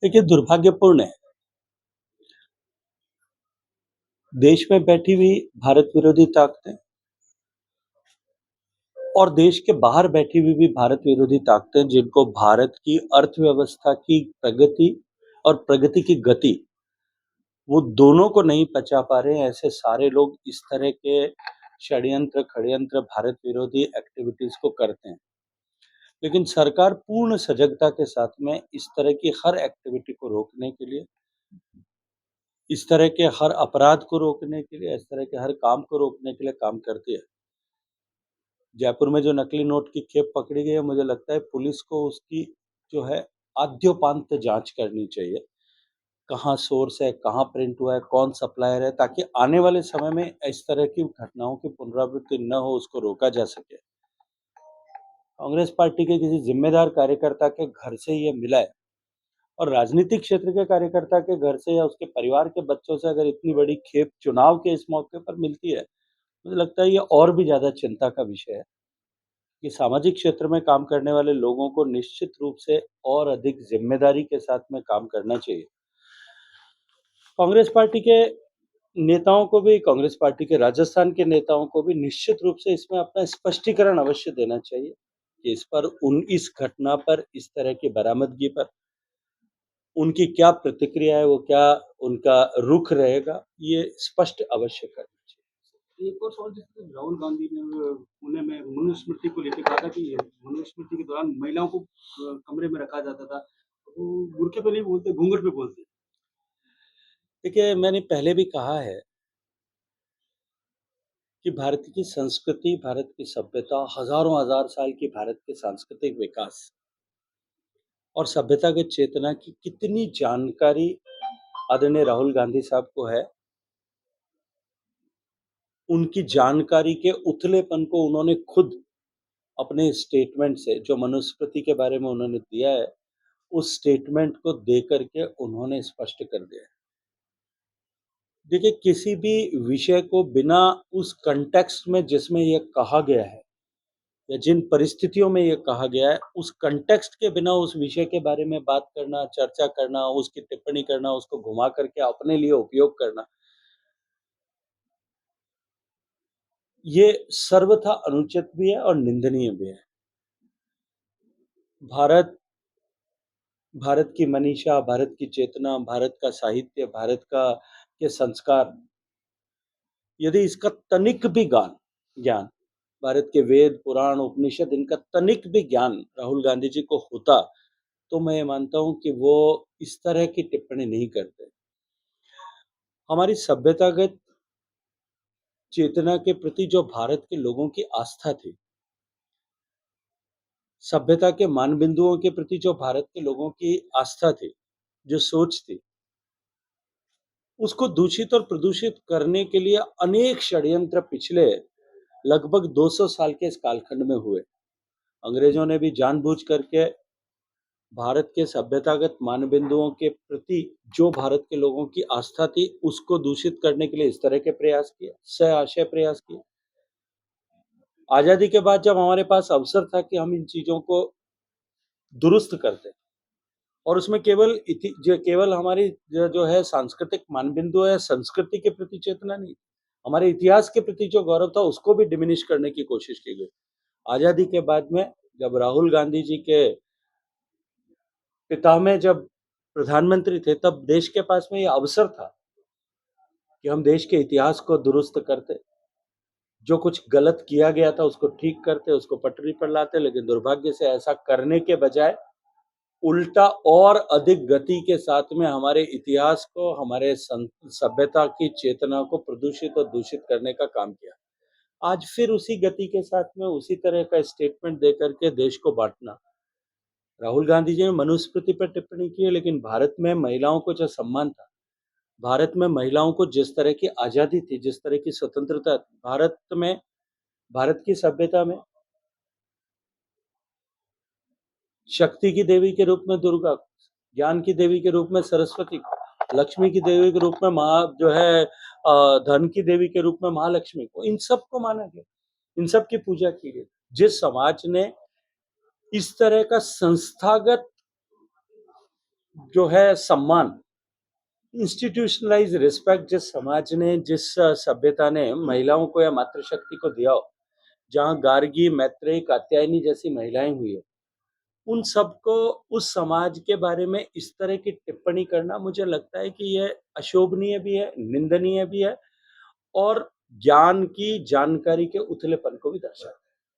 देखिए, दुर्भाग्यपूर्ण है, देश में बैठी हुई भारत विरोधी ताकतें और देश के बाहर बैठी हुई भी भारत विरोधी ताकतें जिनको भारत की अर्थव्यवस्था की प्रगति और प्रगति की गति, वो दोनों को नहीं पचा पा रहे हैं, ऐसे सारे लोग इस तरह के षड्यंत्र भारत विरोधी एक्टिविटीज़ को करते हैं। लेकिन सरकार पूर्ण सजगता के साथ में इस तरह की हर एक्टिविटी को रोकने के लिए, इस तरह के हर अपराध को रोकने के लिए, इस तरह के हर काम को रोकने के लिए काम करती है। जयपुर में जो नकली नोट की खेप पकड़ी गई है, मुझे लगता है पुलिस को उसकी जो है आद्योपांत जाँच करनी चाहिए। कहाँ सोर्स है, कहाँ प्रिंट हुआ है, कौन सप्लायर है, ताकि आने वाले समय में इस तरह की घटनाओं की पुनरावृत्ति न हो, उसको रोका जा सके। कांग्रेस पार्टी के किसी ज़िम्मेदार कार्यकर्ता के घर से ये मिला है और राजनीतिक क्षेत्र के कार्यकर्ता के घर से या उसके परिवार के बच्चों से अगर इतनी बड़ी खेप चुनाव के इस मौके पर मिलती है, मुझे लगता है ये और भी ज़्यादा चिंता का विषय है। कि सामाजिक क्षेत्र में काम करने वाले लोगों को निश्चित रूप से और अधिक ज़िम्मेदारी के साथ में काम करना चाहिए। कांग्रेस पार्टी के नेताओं को भी, कांग्रेस पार्टी के राजस्थान के नेताओं को भी निश्चित रूप से इसमें अपना स्पष्टीकरण अवश्य देना चाहिए कि इस घटना पर, इस तरह की बरामदगी पर उनकी क्या प्रतिक्रिया है, वो क्या उनका रुख रहेगा, ये स्पष्ट अवश्य करना चाहिए। एक और सवाल जिसपे राहुल गांधी ने पुणे में मनुस्मृति को लेके कहा था कि मनुस्मृति के दौरान महिलाओं को कमरे में रखा जाता था। वो बुर्के पे नहीं बोलते, घूंघट पे बोलते। देखिए, मैंने पहले भी कहा है कि भारत की संस्कृति, भारत की सभ्यता, हज़ारों हज़ार साल की भारत के सांस्कृतिक विकास और सभ्यता की चेतना की कितनी जानकारी आदरणीय राहुल गांधी साहब को है। उनकी जानकारी के उथलेपन को उन्होंने खुद अपने स्टेटमेंट से, जो मनुस्मृति के बारे में उन्होंने दिया है, उस स्टेटमेंट को दे कर के उन्होंने स्पष्ट कर दिया है। देखिए, किसी भी विषय को बिना उस कॉन्टेक्स्ट में जिसमें ये कहा गया है या जिन परिस्थितियों में ये कहा गया है, उस कॉन्टेक्स्ट के बिना उस विषय के बारे में बात करना, चर्चा करना, उसकी टिप्पणी करना, उसको घुमा करके अपने लिए उपयोग करना, ये सर्वथा अनुचित भी है और निंदनीय भी है। भारत भारत की मनीषा, भारत की चेतना, भारत का साहित्य, भारत का के संस्कार, यदि इसका तनिक भी ज्ञान भारत के वेद, पुराण, उपनिषद, इनका तनिक भी ज्ञान राहुल गांधी जी को होता, तो मैं ये मानता हूँ कि वो इस तरह की टिप्पणी नहीं करते। हमारी सभ्यतागत चेतना के प्रति जो भारत के लोगों की आस्था थी, सभ्यता के मानबिंदुओं के प्रति जो भारत के लोगों की आस्था थी, जो सोच थी, उसको दूषित और प्रदूषित करने के लिए अनेक षड्यंत्र पिछले लगभग 200 साल के इस कालखंड में हुए। अंग्रेजों ने भी जानबूझ करके भारत के सभ्यतागत मानबिंदुओं के प्रति जो भारत के लोगों की आस्था थी, उसको दूषित करने के लिए इस तरह के प्रयास किए, सआशय प्रयास किए। आज़ादी के बाद जब हमारे पास अवसर था कि हम इन चीज़ों को दुरुस्त कर दें और उसमें केवल हमारी जो है सांस्कृतिक मानबिंदु है, संस्कृति के प्रति चेतना नहीं, हमारे इतिहास के प्रति जो गौरव था, उसको भी डिमिनिश करने की कोशिश की गई। आज़ादी के बाद में जब राहुल गांधी जी के पिता में जब प्रधानमंत्री थे, तब देश के पास में ये अवसर था कि हम देश के इतिहास को दुरुस्त करते, जो कुछ गलत किया गया था उसको ठीक करते, उसको पटरी पर लाते, लेकिन दुर्भाग्य से ऐसा करने के बजाय उल्टा और अधिक गति के साथ में हमारे इतिहास को, हमारे सभ्यता की चेतना को प्रदूषित और दूषित करने का काम किया। आज फिर उसी गति के साथ में उसी तरह का स्टेटमेंट देकर के देश को बांटना। राहुल गांधी जी ने मनुस्मृति पर टिप्पणी की है, लेकिन भारत में महिलाओं को जो सम्मान था, भारत में महिलाओं को जिस तरह की आज़ादी थी, जिस तरह की स्वतंत्रता थी, भारत की सभ्यता में शक्ति की देवी के रूप में दुर्गा, ज्ञान की देवी के रूप में सरस्वती, लक्ष्मी की देवी के रूप में धन की देवी के रूप में महालक्ष्मी को, इन सबको माना गया, इन सब की पूजा की गई। जिस समाज ने इस तरह का संस्थागत जो है सम्मान, इंस्टीट्यूशनलाइज़ रिस्पेक्ट जिस समाज ने, जिस सभ्यता ने महिलाओं को या मातृशक्ति को दिया हो, जहाँ गार्गी, मैत्रेयी, कात्यायनी जैसी महिलाएँ हुई हैं, उन सबको उस समाज के बारे में इस तरह की टिप्पणी करना मुझे लगता है कि ये अशोभनीय भी है, निंदनीय भी है और ज्ञान की जानकारी के उथलेपन को भी दर्शाता है।